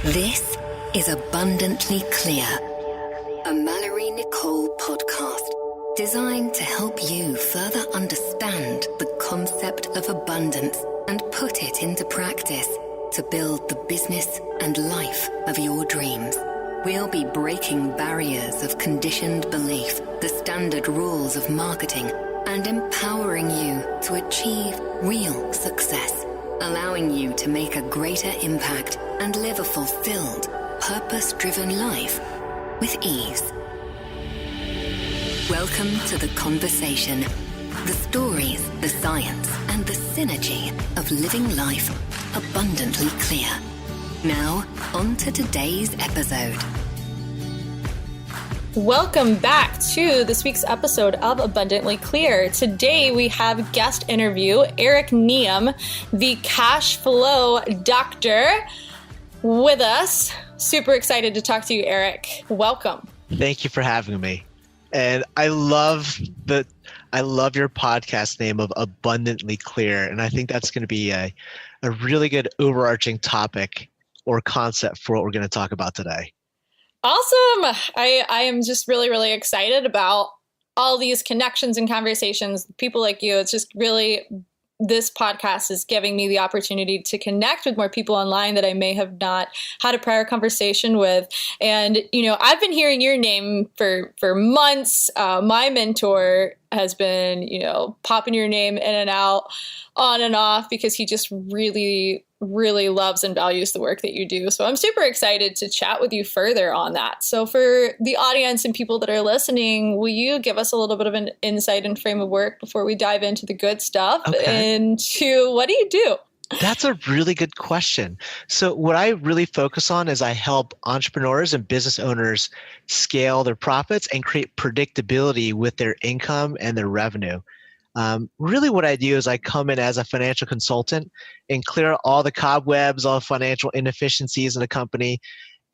This is Abundantly Clear, a Mallory Nicole podcast designed to help you further understand the concept of abundance and put it into practice to build the business and life of your dreams. We'll be breaking barriers of conditioned belief, the standard rules of marketing, and empowering you to achieve real success, allowing you to make a greater impact and live a fulfilled, purpose-driven life with ease. Welcome to the conversation, the stories, the science, and the synergy of living life abundantly clear. Now, on to today's episode. Welcome back to this week's episode of Abundantly Clear. Today we have guest interview Eric Nghiem, the cash flow doctor, with us. Super excited to talk to you, Eric. Welcome. Thank you for having me. And I love your podcast name of Abundantly Clear. And I think that's going to be a really good overarching topic or concept for what we're going to talk about today. Awesome. I am just really, really excited about all these connections and conversations, people like you. It's just really, this podcast is giving me the opportunity to connect with more people online that I may have not had a prior conversation with. And, I've been hearing your name for months. My mentor has been, popping your name in and out, on and off, because he just really, really loves and values the work that you do. So I'm super excited to chat with you further on that. So for the audience and people that are listening, will you give us a little bit of an insight and frame of work before we dive into the good stuff? Okay. Into what do you do? That's a really good question. So what I really focus on is I help entrepreneurs and business owners scale their profits and create predictability with their income and their revenue. Really what I do is I come in as a financial consultant and clear all the cobwebs, all the financial inefficiencies in a company.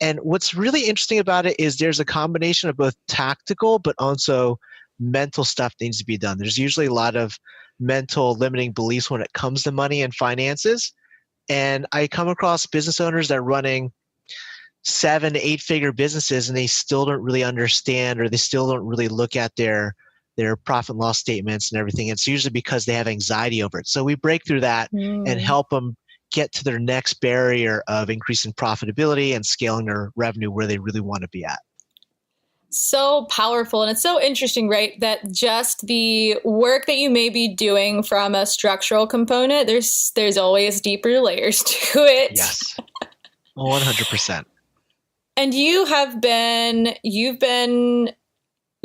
And what's really interesting about it is there's a combination of both tactical but also mental stuff that needs to be done. There's usually a lot of mental limiting beliefs when it comes to money and finances. And I come across business owners that are running 7 to 8 figure businesses and they still don't really understand, or they still don't really look at their profit and loss statements and everything. It's usually because they have anxiety over it. So we break through that and help them get to their next barrier of increasing profitability and scaling their revenue where they really want to be at. So powerful. And it's so interesting, right? That just the work that you may be doing from a structural component, there's always deeper layers to it. Yes, 100%. And you've been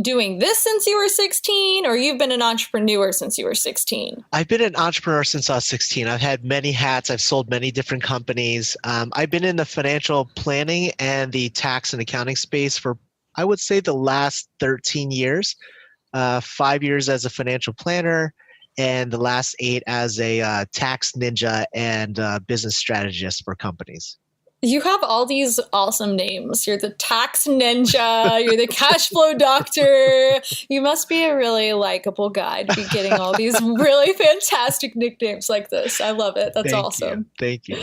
doing this since you were 16, or you've been an entrepreneur since you were 16? I've been an entrepreneur since I was 16. I've had many hats. I've sold many different companies. I've been in the financial planning and the tax and accounting space for, I would say, the last 13 years, 5 years as a financial planner, and the last 8 as a tax ninja and business strategist for companies. You have all these awesome names. You're the tax ninja. You're the cash flow doctor. You must be a really likable guy to be getting all these really fantastic nicknames like this. I love it. That's awesome. Thank you.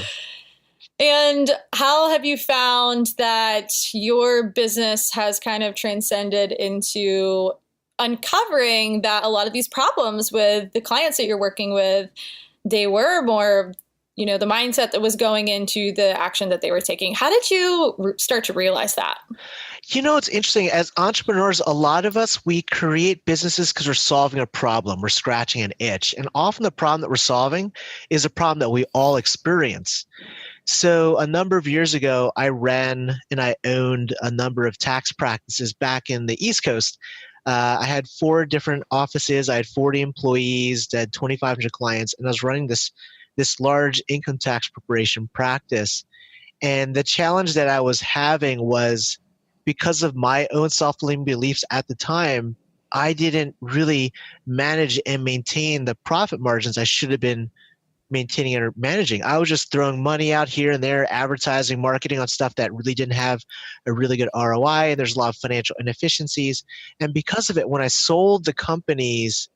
And how have you found that your business has kind of transcended into uncovering that a lot of these problems with the clients that you're working with, they were more, the mindset that was going into the action that they were taking? How did you start to realize that? It's interesting. As entrepreneurs, a lot of us, we create businesses because we're solving a problem. We're scratching an itch. And often the problem that we're solving is a problem that we all experience. So a number of years ago, I ran and I owned a number of tax practices back in the East Coast. I had 4 different offices. I had 40 employees, I had 2,500 clients, and I was running this large income tax preparation practice. And the challenge that I was having was, because of my own self-limiting beliefs at the time, I didn't really manage and maintain the profit margins I should have been maintaining or managing. I was just throwing money out here and there, advertising, marketing on stuff that really didn't have a really good ROI, and there's a lot of financial inefficiencies. And because of it, when I sold the companies,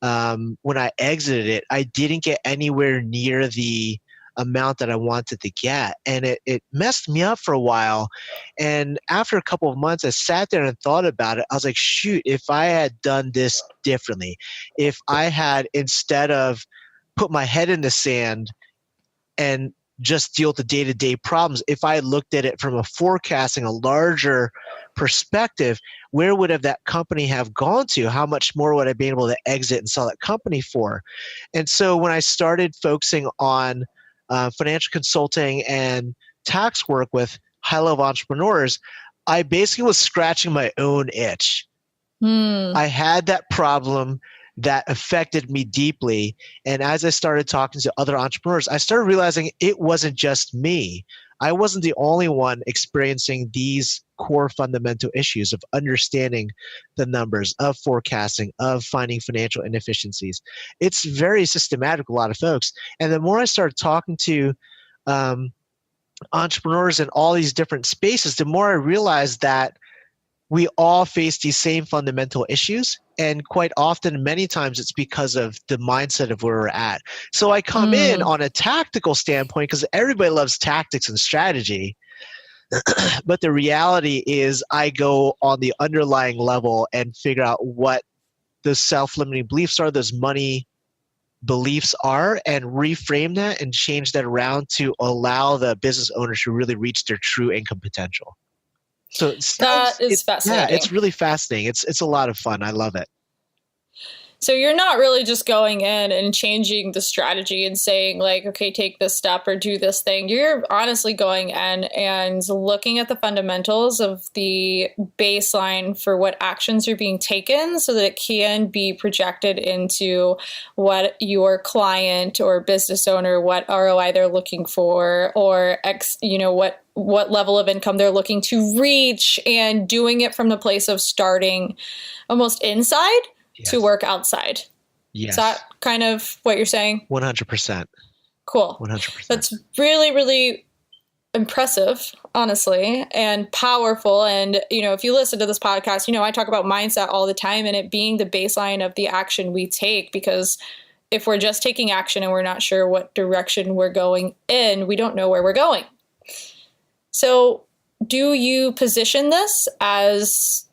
when I exited it, I didn't get anywhere near the amount that I wanted to get. And it messed me up for a while. And after a couple of months, I sat there and thought about it. I was like, shoot, if I had done this differently, if I had, instead of put my head in the sand and just deal with the day-to-day problems, if I looked at it from a forecasting, a larger perspective, where would have that company have gone to? How much more would I be able to exit and sell that company for? And so when I started focusing on financial consulting and tax work with high-level entrepreneurs, I basically was scratching my own itch. I had that problem that affected me deeply. And as I started talking to other entrepreneurs, I started realizing it wasn't just me. I wasn't the only one experiencing these core fundamental issues of understanding the numbers, of forecasting, of finding financial inefficiencies. It's very systematic, a lot of folks. And the more I started talking to entrepreneurs in all these different spaces, the more I realized that we all face these same fundamental issues. And quite often, many times, it's because of the mindset of where we're at. So I come in on a tactical standpoint because everybody loves tactics and strategy. But the reality is I go on the underlying level and figure out what those self-limiting beliefs are, those money beliefs are, and reframe that and change that around to allow the business owner to really reach their true income potential. So that is fascinating. Yeah, it's really fascinating. It's a lot of fun. I love it. So you're not really just going in and changing the strategy and saying like, okay, take this step or do this thing. You're honestly going in and looking at the fundamentals of the baseline for what actions are being taken so that it can be projected into what your client or business owner, what ROI they're looking for, or what level of income they're looking to reach, and doing it from the place of starting almost inside to work outside. Yes. Is that kind of what you're saying? 100%. Cool. 100%. That's really, really impressive, honestly, and powerful. And, if you listen to this podcast, I talk about mindset all the time and it being the baseline of the action we take, because if we're just taking action and we're not sure what direction we're going in, we don't know where we're going. So do you position this as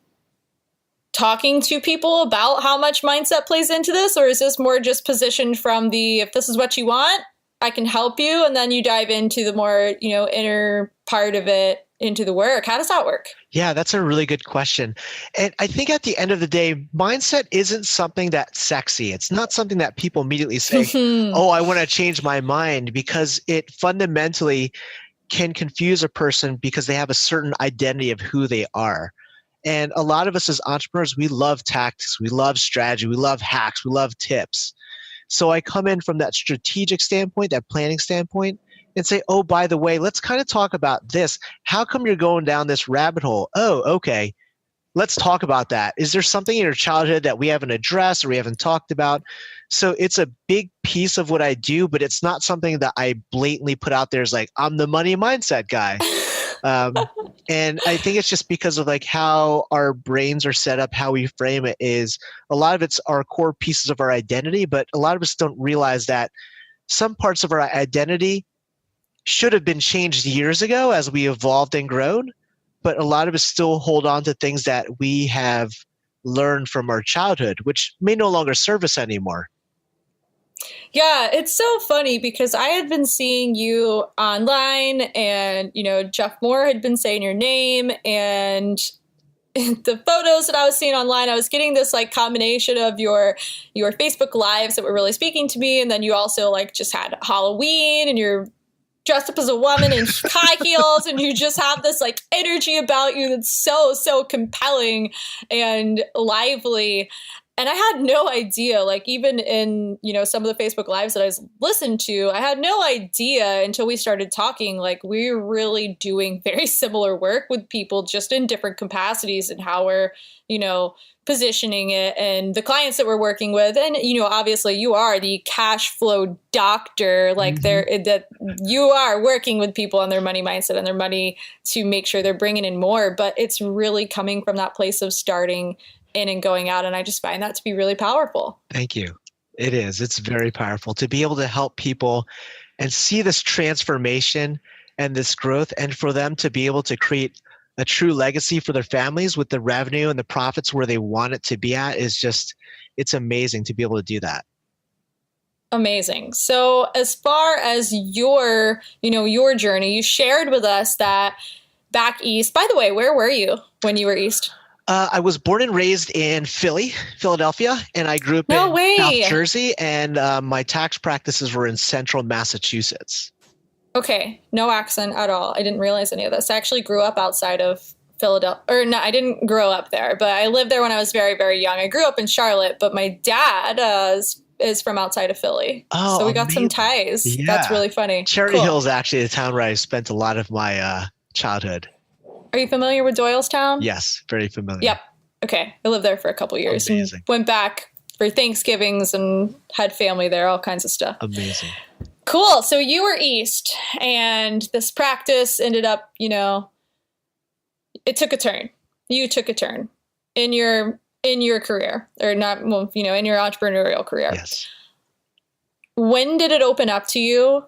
talking to people about how much mindset plays into this? Or is this more just positioned from if this is what you want, I can help you, and then you dive into the more, inner part of it, into the work? How does that work? Yeah, that's a really good question. And I think at the end of the day, mindset isn't something that's sexy. It's not something that people immediately say, oh, I want to change my mind, because it fundamentally can confuse a person because they have a certain identity of who they are. And a lot of us as entrepreneurs, we love tactics, we love strategy, we love hacks, we love tips. So I come in from that strategic standpoint, that planning standpoint, and say, oh, by the way, let's kind of talk about this. How come you're going down this rabbit hole? Oh, okay. Let's talk about that. Is there something in your childhood that we haven't addressed or we haven't talked about? So it's a big piece of what I do, but it's not something that I blatantly put out there as like, I'm the money mindset guy. And I think it's just because of like how our brains are set up, how we frame it is a lot of it's our core pieces of our identity, but a lot of us don't realize that some parts of our identity should have been changed years ago as we evolved and grown, but a lot of us still hold on to things that we have learned from our childhood, which may no longer serve us anymore. Yeah, it's so funny because I had been seeing you online and, Jeff Moore had been saying your name, and the photos that I was seeing online, I was getting this like combination of your Facebook lives that were really speaking to me. And then you also like just had Halloween and you're dressed up as a woman in high heels, and you just have this like energy about you that's so, so compelling and lively. And I had no idea, like even in, some of the Facebook lives that I listened to, I had no idea until we started talking, like we're really doing very similar work with people just in different capacities and how we're, positioning it, and the clients that we're working with. And, obviously you are the cash flow doctor, like that you are working with people on their money mindset and their money to make sure they're bringing in more, but it's really coming from that place of starting in and going out. And I just find that to be really powerful. Thank you. It is. It's very powerful to be able to help people and see this transformation and this growth, and for them to be able to create a true legacy for their families with the revenue and the profits where they want it to be at is just, it's amazing to be able to do that. Amazing. So as far as your journey, you shared with us that back east, by the way, where were you when you were east? I was born and raised in Philadelphia, and I grew up in South Jersey, and my tax practices were in central Massachusetts. Okay. No accent at all. I didn't realize any of this. I actually grew up outside of Philadelphia, or no, I didn't grow up there, but I lived there when I was very, very young. I grew up in Charlotte, but my dad is from outside of Philly. Oh, so we got some ties. Yeah. That's really funny. Cherry Hill is actually the town where I spent a lot of my childhood. Are you familiar with Doylestown? Yes, very familiar. Yep. Okay. I lived there for a couple years. Amazing. And went back for Thanksgivings and had family there, all kinds of stuff. Amazing. Cool. So you were east, and this practice ended up, it took a turn. You took a turn in your career, or not, well, in your entrepreneurial career. Yes. When did it open up to you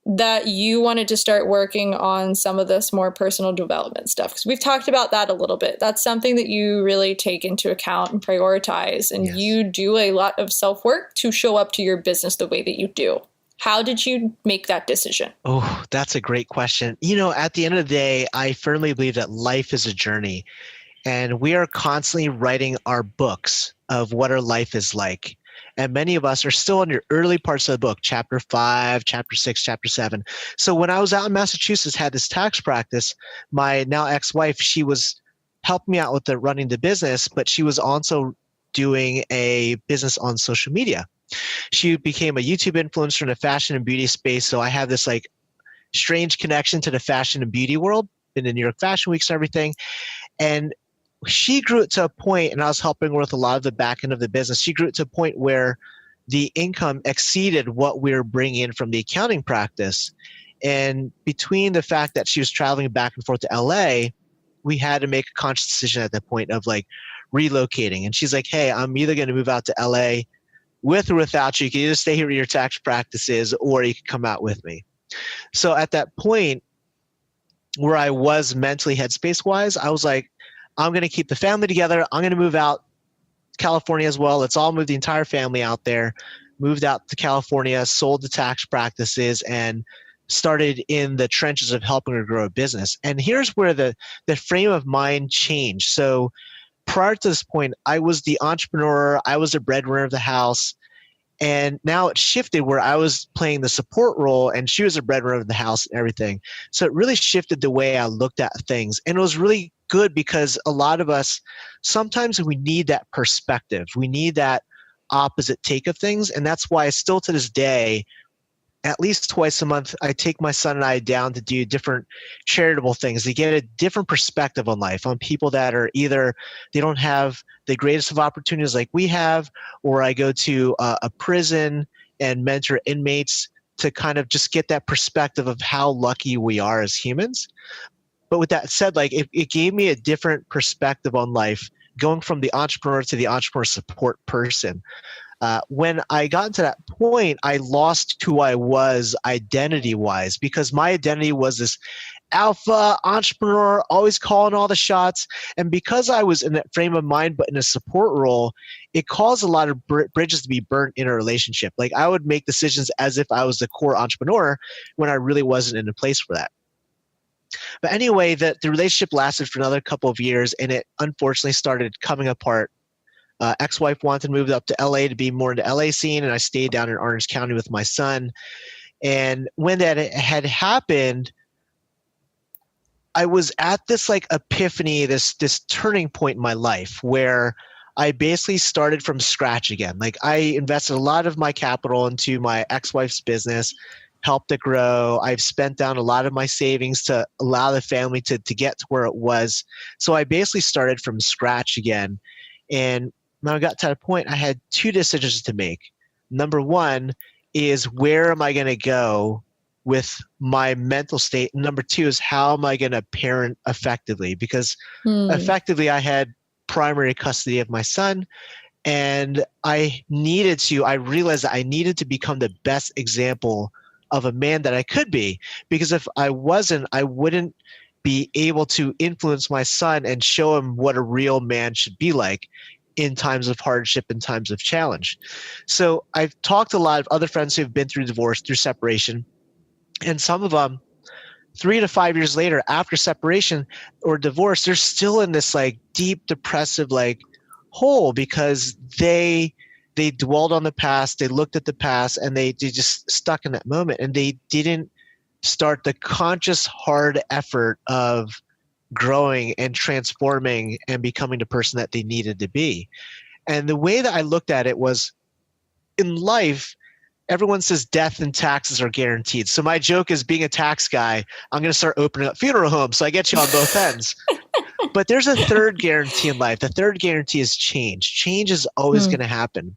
that you wanted to start working on some of this more personal development stuff? Because we've talked about that a little bit. That's something that you really take into account and prioritize, and you do a lot of self-work to show up to your business the way that you do. How did you make that decision? Oh, that's a great question. At the end of the day, I firmly believe that life is a journey, and we are constantly writing our books of what our life is like. And many of us are still in the early parts of the book, chapter 5, chapter 6, chapter 7. So when I was out in Massachusetts, had this tax practice, my now ex-wife, she was helping me out with running the business, but she was also doing a business on social media. She became a YouTube influencer in the fashion and beauty space. So I have this like strange connection to the fashion and beauty world, in the New York Fashion Weeks and everything. And she grew it to a point, and I was helping her with a lot of the back end of the business. She grew it to a point where the income exceeded what we were bringing in from the accounting practice. And between the fact that she was traveling back and forth to LA, we had to make a conscious decision at that point of like relocating. And she's like, hey, I'm either going to move out to LA with or without you. You can either stay here with your tax practices, or you can come out with me. So at that point where I was mentally headspace wise, I was like, I'm going to keep the family together. I'm going to move out to California as well. Let's all move the entire family out there. Moved out to California, sold the tax practices, and started in the trenches of helping her grow a business. And here's where the frame of mind changed. So prior to this point, I was the entrepreneur. I was the breadwinner of the house. And now it shifted where I was playing the support role, and she was a breadwinner of the house and everything. So it really shifted the way I looked at things. And it was really good because a lot of us, sometimes we need that perspective. We need that opposite take of things. And that's why still to this day, at least twice a month, I take my son and I down to do different charitable things to get a different perspective on life, on people that are either they don't have the greatest of opportunities like we have, or I go to a prison and mentor inmates to kind of just get that perspective of how lucky we are as humans. But with that said, like it gave me a different perspective on life, going from the entrepreneur to the entrepreneur support person. When I got to that point, I lost who I was identity-wise, because my identity was this alpha entrepreneur, always calling all the shots. And because I was in that frame of mind, but in a support role, it caused a lot of bridges to be burnt in a relationship. Like I would make decisions as if I was the core entrepreneur when I really wasn't in a place for that. But anyway, the relationship lasted for another couple of years, and it unfortunately started coming apart. Ex-wife wanted to move up to LA to be more in the LA scene, and I stayed down in Orange County with my son. And when that had happened, I was at this like epiphany, this turning point in my life where I basically started from scratch again. Like I invested a lot of my capital into my ex-wife's business, helped it grow. I've spent down a lot of my savings to allow the family to get to where it was. So I basically started from scratch again. And when I got to that point, I had two decisions to make. Number one is, where am I going to go with my mental state? And number two is, how am I going to parent effectively? Because effectively I had primary custody of my son, and I realized that I needed to become the best example of a man that I could be. Because if I wasn't, I wouldn't be able to influence my son and show him what a real man should be like in times of hardship and times of challenge. So I've talked to a lot of other friends who've been through divorce, through separation, and some of them 3 to 5 years later after separation or divorce, they're still in this like deep depressive like hole because they dwelled on the past, they looked at the past, and they just stuck in that moment, and they didn't start the conscious hard effort of growing and transforming and becoming the person that they needed to be. And the way that I looked at it was, in life, everyone says death and taxes are guaranteed. So my joke is, being a tax guy, I'm going to start opening up funeral homes, so I get you on both ends. But there's a third guarantee in life. The third guarantee is change. Change is always going to happen.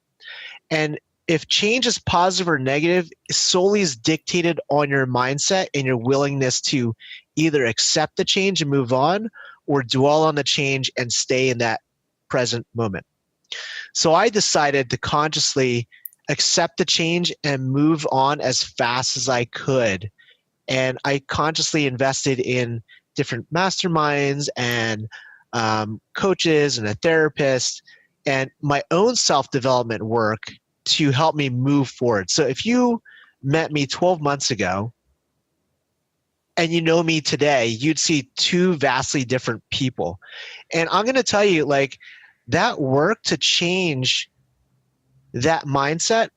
And if change is positive or negative, solely is dictated on your mindset and your willingness to either accept the change and move on, or dwell on the change and stay in that present moment. So I decided to consciously accept the change and move on as fast as I could. And I consciously invested in different masterminds and coaches and a therapist and my own self-development work to help me move forward. So if you met me 12 months ago and you know me today, you'd see two vastly different people. And I'm going to tell you, like, that work to change that mindset,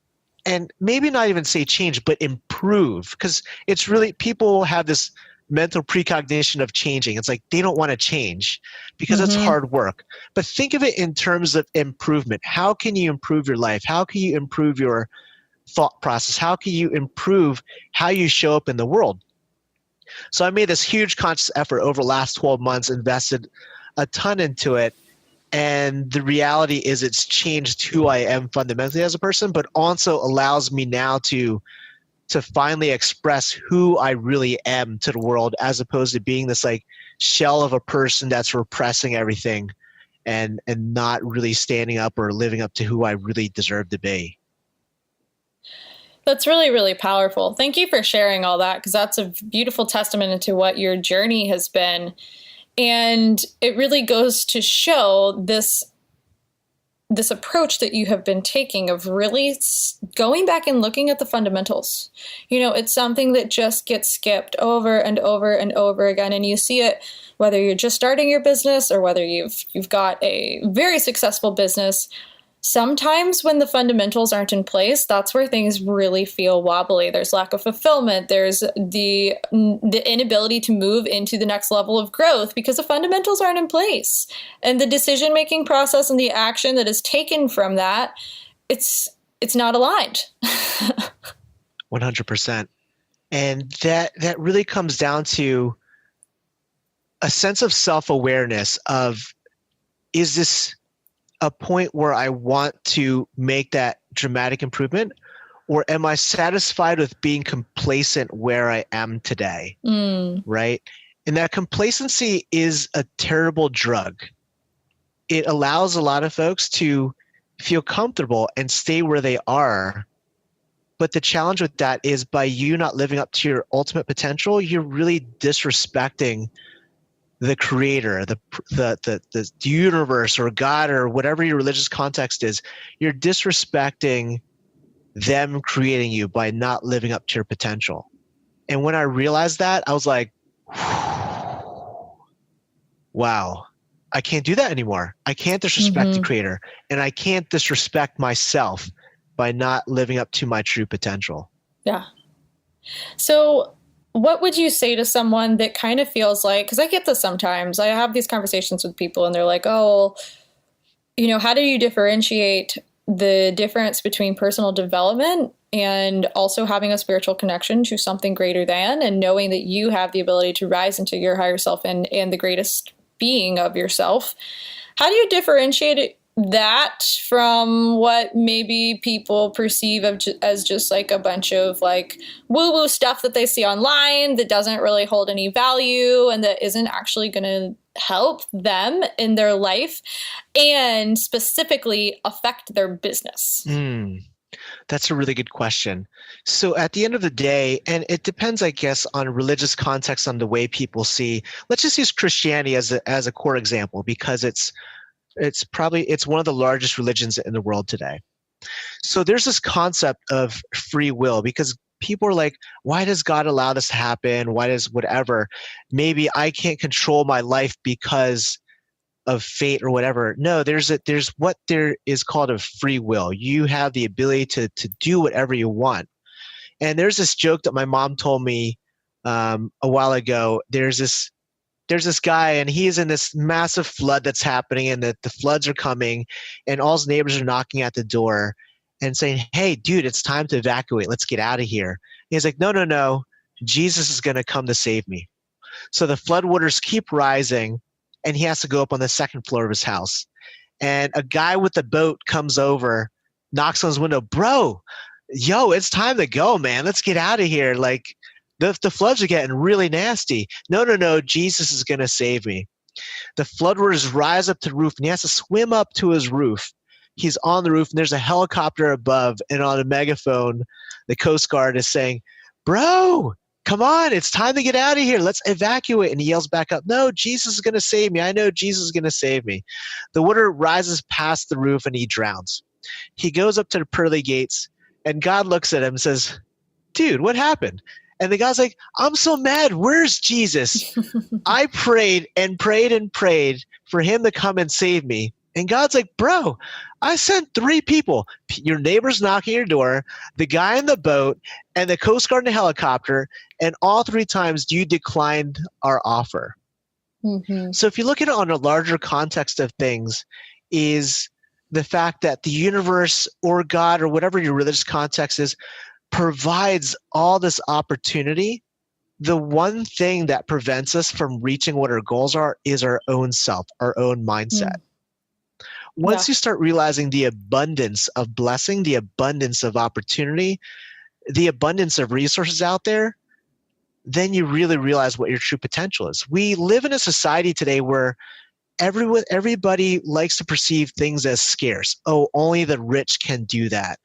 and maybe not even say change, but improve, because it's really, people have this mental precognition of changing. It's like they don't want to change because it's hard work. But think of it in terms of improvement. How can you improve your life? How can you improve your thought process? How can you improve how you show up in the world? So I made this huge conscious effort over the last 12 months, invested a ton into it. And the reality is it's changed who I am fundamentally as a person, but also allows me now to finally express who I really am to the world, as opposed to being this like shell of a person that's repressing everything and not really standing up or living up to who I really deserve to be. That's really, really powerful. Thank you for sharing all that, because that's a beautiful testament to what your journey has been. And it really goes to show this approach that you have been taking of really going back and looking at the fundamentals. You know, it's something that just gets skipped over and over and over again. And you see it whether you're just starting your business or whether you've got a very successful business. Sometimes when the fundamentals aren't in place, that's where things really feel wobbly. There's lack of fulfillment. There's the inability to move into the next level of growth because the fundamentals aren't in place. And the decision-making process and the action that is taken from that, it's not aligned. 100%. And that really comes down to a sense of self-awareness of, is this a point where I want to make that dramatic improvement, or am I satisfied with being complacent where I am today? Right? And that complacency is a terrible drug. It allows a lot of folks to feel comfortable and stay where they are. But the challenge with that is, by you not living up to your ultimate potential, you're really disrespecting the creator, the universe, or God, or whatever your religious context is. You're disrespecting them creating you by not living up to your potential. And when I realized that, I was like, wow, I can't do that anymore. I can't disrespect the creator, and I can't disrespect myself by not living up to my true potential. Yeah. So what would you say to someone that kind of feels like, because I get this sometimes, I have these conversations with people and they're like, oh, you know, how do you differentiate the difference between personal development and also having a spiritual connection to something greater than, and knowing that you have the ability to rise into your higher self and the greatest being of yourself? How do you differentiate that from what maybe people perceive as just like a bunch of like woo-woo stuff that they see online that doesn't really hold any value and that isn't actually going to help them in their life and specifically affect their business? That's a really good question. So at the end of the day, and it depends, I guess, on religious context, on the way people see. Let's just use Christianity as a core example, because it's one of the largest religions in the world today. So there's this concept of free will, because people are like, why does God allow this to happen? Why does whatever? Maybe I can't control my life because of fate or whatever. No, there's what there is called a free will. You have the ability to do whatever you want. And there's this joke that my mom told me a while ago. There's this guy, and he's in this massive flood that's happening, and the floods are coming, and all his neighbors are knocking at the door and saying, hey, dude, it's time to evacuate. Let's get out of here. And he's like, no, no, no. Jesus is going to come to save me. So the floodwaters keep rising, and he has to go up on the second floor of his house. And a guy with a boat comes over, knocks on his window. Bro, yo, it's time to go, man. Let's get out of here. Like, the floods are getting really nasty. No, no, no. Jesus is going to save me. The floodwaters rise up to the roof, and he has to swim up to his roof. He's on the roof, and there's a helicopter above, and on a megaphone, the Coast Guard is saying, bro, come on, it's time to get out of here. Let's evacuate. And he yells back up, no, Jesus is going to save me. I know Jesus is going to save me. The water rises past the roof, and he drowns. He goes up to the pearly gates, and God looks at him and says, dude, what happened? And the guy's like, I'm so mad. Where's Jesus? I prayed and prayed and prayed for him to come and save me. And God's like, bro, I sent 3 people. Your neighbor's knocking your door, the guy in the boat, and the Coast Guard in the helicopter, and all 3 times you declined our offer. Mm-hmm. So if you look at it on a larger context of things, is the fact that the universe or God or whatever your religious context is provides all this opportunity. The one thing that prevents us from reaching what our goals are is our own self, our own mindset. Once you start realizing the abundance of blessing, the abundance of opportunity, the abundance of resources out there, then you really realize what your true potential is. We live in a society today where everybody likes to perceive things as scarce. Oh, only the rich can do that.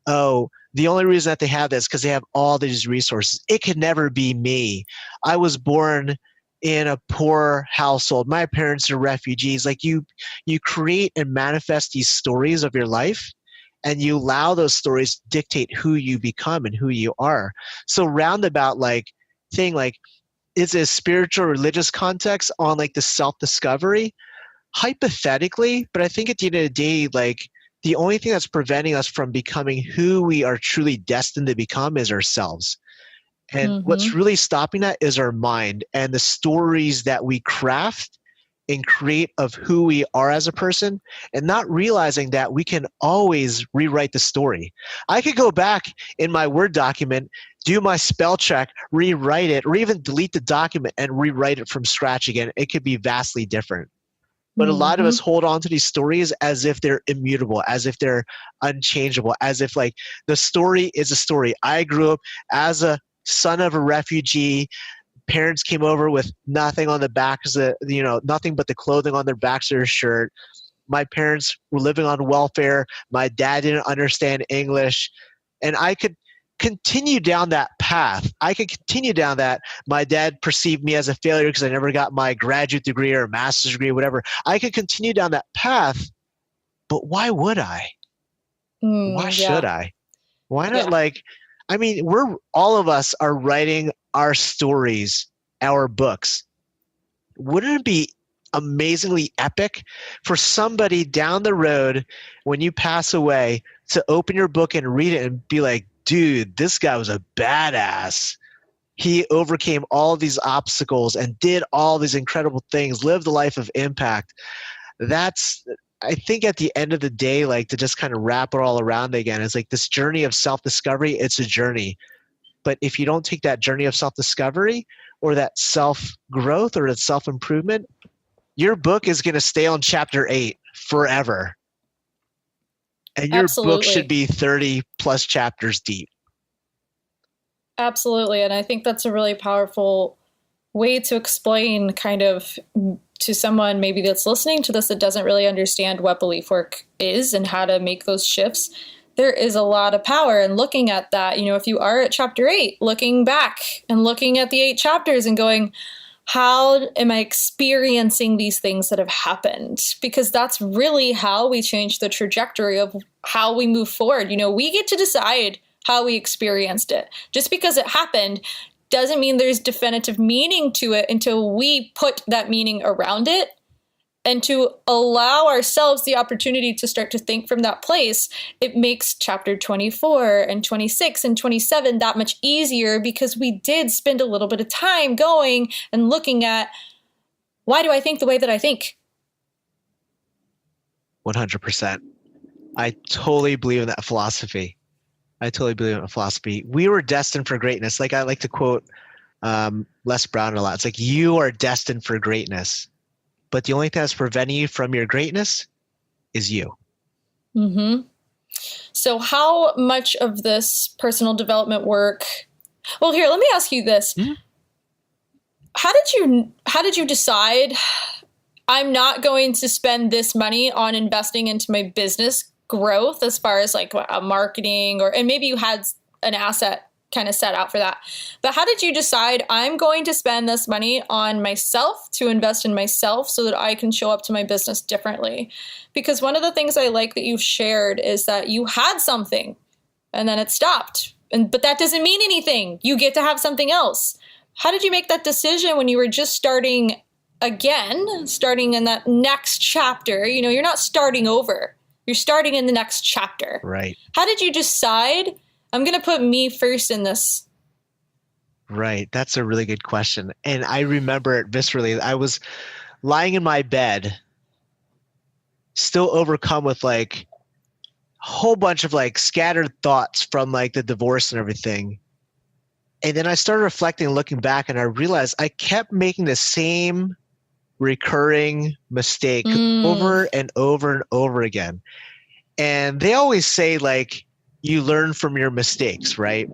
Oh, the only reason that they have this is because they have all these resources. It could never be me. I was born in a poor household. My parents are refugees. Like you create and manifest these stories of your life, and you allow those stories to dictate who you become and who you are. So roundabout thing, it's a spiritual religious context on the self-discovery, hypothetically, but I think at the end of the day, the only thing that's preventing us from becoming who we are truly destined to become is ourselves. And what's really stopping that is our mind and the stories that we craft and create of who we are as a person, and not realizing that we can always rewrite the story. I could go back in my Word document, do my spell check, rewrite it, or even delete the document and rewrite it from scratch again. It could be vastly different. But a lot of us hold on to these stories as if they're immutable, as if they're unchangeable, as if the story is a story. I grew up as a son of a refugee. Parents came over with nothing on the backs, nothing but the clothing on their backs of their shirt. My parents were living on welfare. My dad didn't understand English. And I could continue down that path. I could continue down that. My dad perceived me as a failure because I never got my graduate degree or master's degree or whatever. I could continue down that path, but why would I? Why should I? Why not all of us are writing our stories, our books. Wouldn't it be amazingly epic for somebody down the road when you pass away to open your book and read it and be like, dude, this guy was a badass. He overcame all these obstacles and did all these incredible things, lived a life of impact. That's, I think at the end of the day, to just kind of wrap it all around again, it's this journey of self-discovery. It's a journey. But if you don't take that journey of self-discovery or that self-growth or that self-improvement, your book is going to stay on chapter 8 forever. And your book should be 30 plus chapters deep. Absolutely. And I think that's a really powerful way to explain kind of to someone maybe that's listening to this that doesn't really understand what belief work is and how to make those shifts, there is a lot of power in looking at that. If you are at chapter 8, looking back and looking at the 8 chapters and going, how am I experiencing these things that have happened? Because that's really how we change the trajectory of how we move forward. We get to decide how we experienced it. Just because it happened doesn't mean there's definitive meaning to it until we put that meaning around it. And to allow ourselves the opportunity to start to think from that place, it makes chapter 24 and 26 and 27 that much easier, because we did spend a little bit of time going and looking at, why do I think the way that I think? 100%. I totally believe in that philosophy. We were destined for greatness. Like I like to quote Les Brown a lot. It's like, you are destined for greatness, but the only thing that's preventing you from your greatness is you. Mm-hmm. So how much of this personal development work, well, here, let me ask you this. Mm-hmm. How did you decide, I'm not going to spend this money on investing into my business growth, as far as like marketing, and maybe you had an asset kind of set out for that. But how did you decide, I'm going to spend this money on myself, to invest in myself so that I can show up to my business differently? Because one of the things I like that you've shared is that you had something and then it stopped. But that doesn't mean anything. You get to have something else. How did you make that decision when you were just starting again, starting in that next chapter? You're not starting over. You're starting in the next chapter. Right. How did you decide, I'm going to put me first in this? Right. That's a really good question. And I remember it viscerally. I was lying in my bed, still overcome with like a whole bunch of like scattered thoughts from like the divorce and everything. And then I started reflecting and looking back, and I realized I kept making the same recurring mistake over and over and over again. And they always say, like, you learn from your mistakes, right?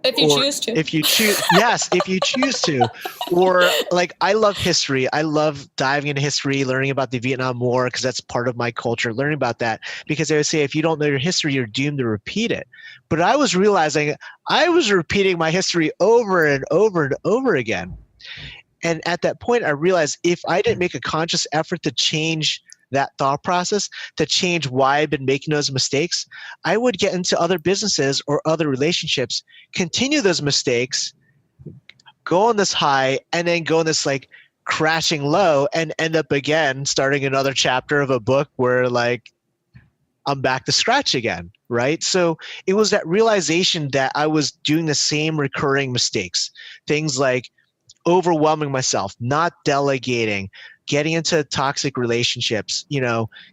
If you choose to. If you choose, yes, if you choose to. Or like, I love history. I love diving into history, learning about the Vietnam War, because that's part of my culture, learning about that. Because they would say, if you don't know your history, you're doomed to repeat it. But I was realizing I was repeating my history over and over and over again. And at that point, I realized if I didn't make a conscious effort to change that thought process, to change why I've been making those mistakes, I would get into other businesses or other relationships, continue those mistakes, go on this high, and then go on this like crashing low, and end up again starting another chapter of a book where like I'm back to scratch again, right? So it was that realization that I was doing the same recurring mistakes, things like overwhelming myself, not delegating, getting into toxic relationships,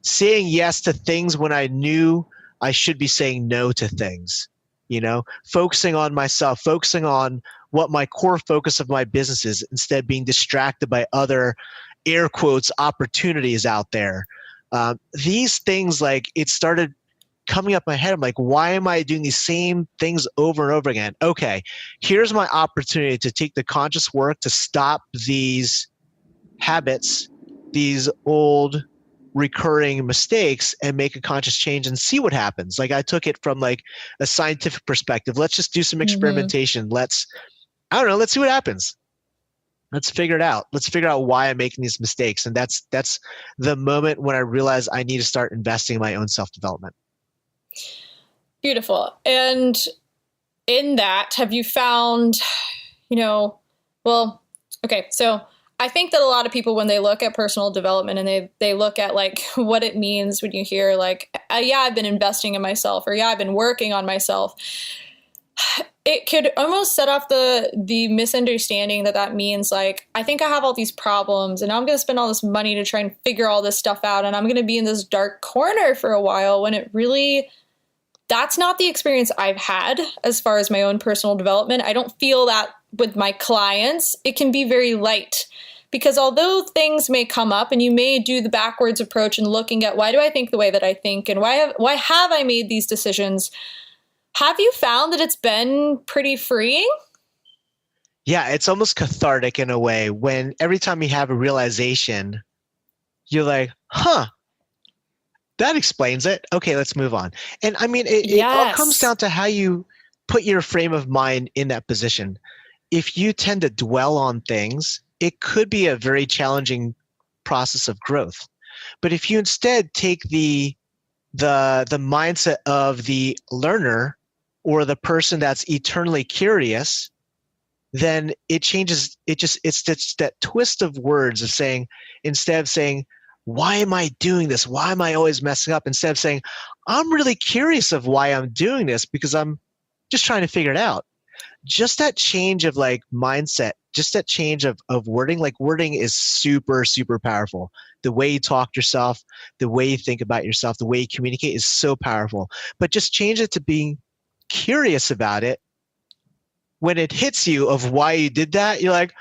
saying yes to things when I knew I should be saying no to things, focusing on myself, focusing on what my core focus of my business is, instead of being distracted by other air quotes opportunities out there. These things, like, it started coming up my head. I'm like, why am I doing these same things over and over again? Okay, here's my opportunity to take the conscious work to stop these habits, these old recurring mistakes, and make a conscious change and see what happens. Like, I took it from like a scientific perspective. Let's just do some experimentation. Let's see what happens. Let's figure it out. Let's figure out why I'm making these mistakes. And that's the moment when I realized I need to start investing in my own self-development. Beautiful. And in that, have you found, so I think that a lot of people, when they look at personal development and they look at like what it means when you hear like, I've been investing in myself, or I've been working on myself, it could almost set off the misunderstanding that means like, I think I have all these problems and I'm going to spend all this money to try and figure all this stuff out, and I'm going to be in this dark corner for a while, when it really, that's not the experience I've had as far as my own personal development. I don't feel that with my clients. It can be very light, because although things may come up and you may do the backwards approach and looking at, why do I think the way that I think, and why have I made these decisions? Have you found that it's been pretty freeing? Yeah, it's almost cathartic in a way, when every time you have a realization, you're like, that explains it. Okay, let's move on. And I mean, it all comes Yes. down to how you put your frame of mind in that position. If you tend to dwell on things, it could be a very challenging process of growth. But if you instead take the mindset of the learner or the person that's eternally curious, then it changes. It's just that twist of words of saying, instead of saying, why am I doing this? Why am I always messing up? Instead of saying, I'm really curious of why I'm doing this because I'm just trying to figure it out. Just that change of like mindset, just that change of wording, like wording is super, super powerful. The way you talk to yourself, the way you think about yourself, the way you communicate is so powerful. But just change it to being curious about it. When it hits you of why you did that, you're like,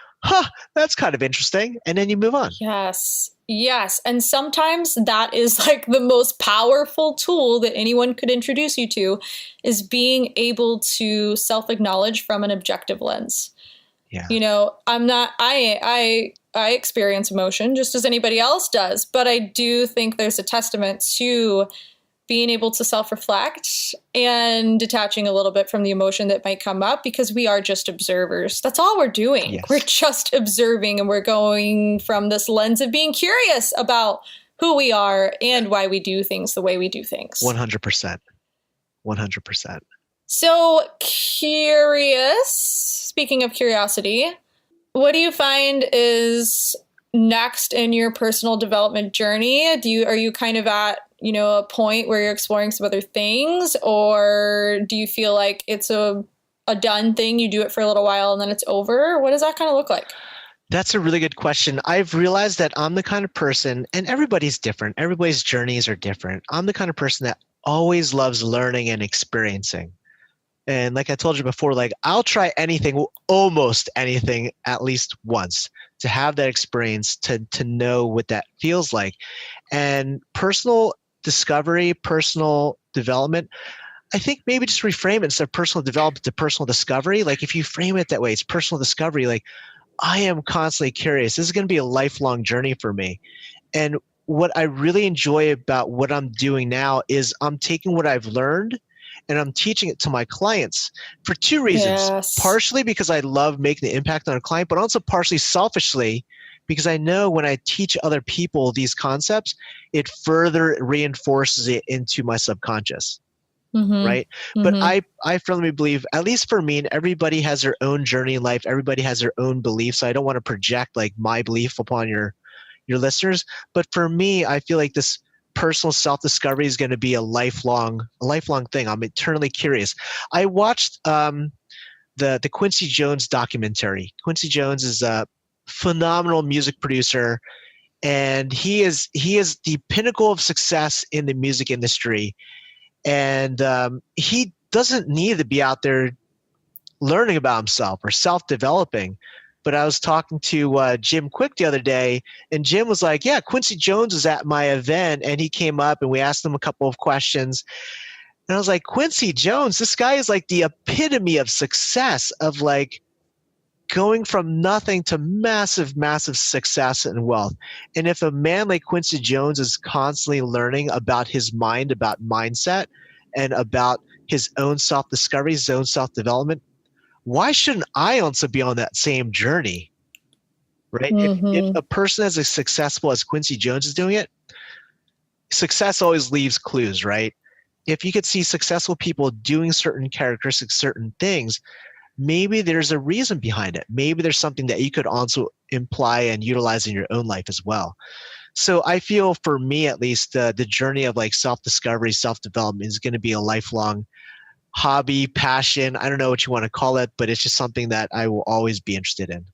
that's kind of interesting. And then you move on. Yes. Yes. And sometimes that is like the most powerful tool that anyone could introduce you to, is being able to self-acknowledge from an objective lens. Yeah. You know, I experience emotion just as anybody else does, but I do think there's a testament to being able to self-reflect and detaching a little bit from the emotion that might come up, because we are just observers. That's all we're doing. Yes. We're just observing, and we're going from this lens of being curious about who we are and why we do things the way we do things. 100%. 100%. So curious, speaking of curiosity, what do you find is next in your personal development journey? Are you kind of at, a point where you're exploring some other things, or do you feel like it's a done thing? You do it for a little while and then it's over? What does that kind of look like? That's a really good question. I've realized that I'm the kind of person, and everybody's different. Everybody's journeys are different. I'm the kind of person that always loves learning and experiencing. And like I told you before, like I'll try anything, almost anything at least once, to have that experience, to know what that feels like. And personal discovery, personal development, I think maybe just reframe it instead of personal development to personal discovery. Like if you frame it that way, it's personal discovery. Like I am constantly curious. This is going to be a lifelong journey for me. And what I really enjoy about what I'm doing now is I'm taking what I've learned and I'm teaching it to my clients for two reasons. Yes. Partially because I love making the impact on a client, but also partially selfishly because I know when I teach other people these concepts, it further reinforces it into my subconscious. Mm-hmm. Right? Mm-hmm. But I firmly believe, at least for me, and everybody has their own journey in life. Everybody has their own beliefs. So I don't want to project like my belief upon your listeners. But for me, I feel like this personal self-discovery is going to be a lifelong thing. I'm eternally curious. I watched the Quincy Jones documentary. Quincy Jones is a phenomenal music producer, and he is the pinnacle of success in the music industry. And he doesn't need to be out there learning about himself or self-developing. But I was talking to Jim Quick the other day, and Jim was like, yeah, Quincy Jones was at my event, and he came up, and we asked him a couple of questions. And I was like, Quincy Jones, this guy is like the epitome of success, of like going from nothing to massive, massive success and wealth. And if a man like Quincy Jones is constantly learning about his mind, about mindset, and about his own self-discovery, his own self-development, why shouldn't I also be on that same journey? Right? Mm-hmm. If a person is as successful as Quincy Jones is doing it, success always leaves clues, right? If you could see successful people doing certain characteristics, certain things, maybe there's a reason behind it. Maybe there's something that you could also imply and utilize in your own life as well. So I feel, for me at least, the journey of like self-discovery, self-development is going to be a lifelong hobby, passion. I don't know what you want to call it, but it's just something that I will always be interested in.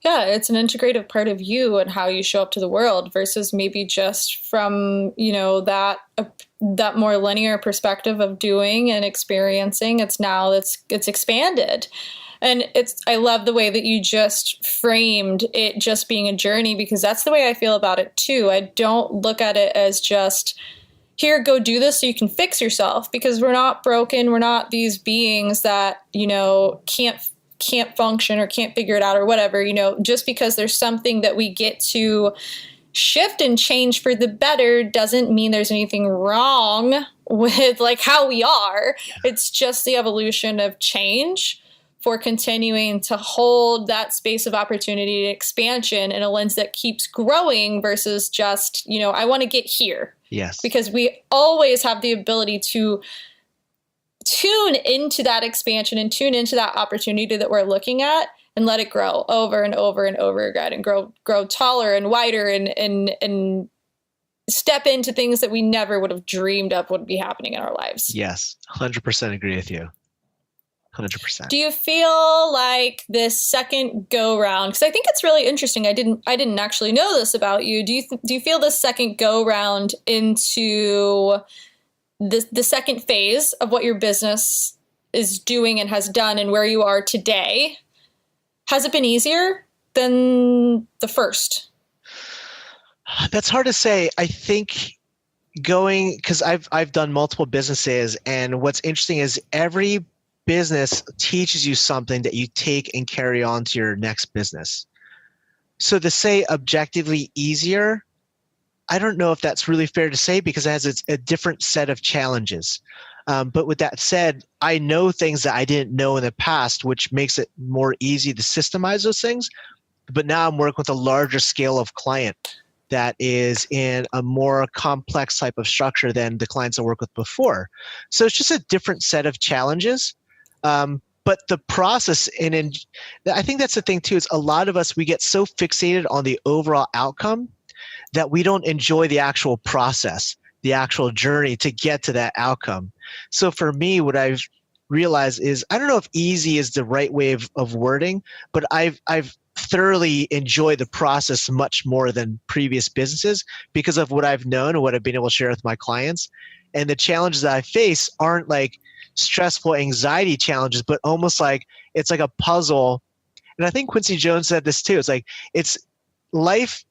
Yeah, it's an integrative part of you and how you show up to the world, versus maybe just from, that more linear perspective of doing and experiencing. It's expanded. And I love the way that you just framed it just being a journey, because that's the way I feel about it too. I don't look at it as just, here, go do this so you can fix yourself, because we're not broken. We're not these beings that, can't function or can't figure it out or whatever. Just because there's something that we get to shift and change for the better doesn't mean there's anything wrong with like how we are. It's just the evolution of change for continuing to hold that space of opportunity and expansion in a lens that keeps growing versus just, I want to get here. Yes. Because we always have the ability to tune into that expansion and tune into that opportunity that we're looking at and let it grow over and over and over again and grow taller and wider and step into things that we never would have dreamed up would be happening in our lives. Yes. 100% agree with you. 100%. Do you feel like this second go round, because I think it's really interesting. I didn't actually know this about you. Do you feel this second go round into the second phase of what your business is doing and has done and where you are today? Has it been easier than the first? That's hard to say. I think because I've done multiple businesses, and what's interesting is every business teaches you something that you take and carry on to your next business. So to say objectively easier, I don't know if that's really fair to say because it has a different set of challenges. But with that said, I know things that I didn't know in the past, which makes it more easy to systemize those things. But now I'm working with a larger scale of client that is in a more complex type of structure than the clients I worked with before. So it's just a different set of challenges. But the process, and I think that's the thing too, is a lot of us, we get so fixated on the overall outcome that we don't enjoy the actual process, the actual journey to get to that outcome. So for me, what I've realized is, I don't know if easy is the right way of wording, but I've thoroughly enjoyed the process much more than previous businesses because of what I've known and what I've been able to share with my clients. And the challenges that I face aren't like stressful anxiety challenges, but almost like it's like a puzzle. And I think Quincy Jones said this too. It's life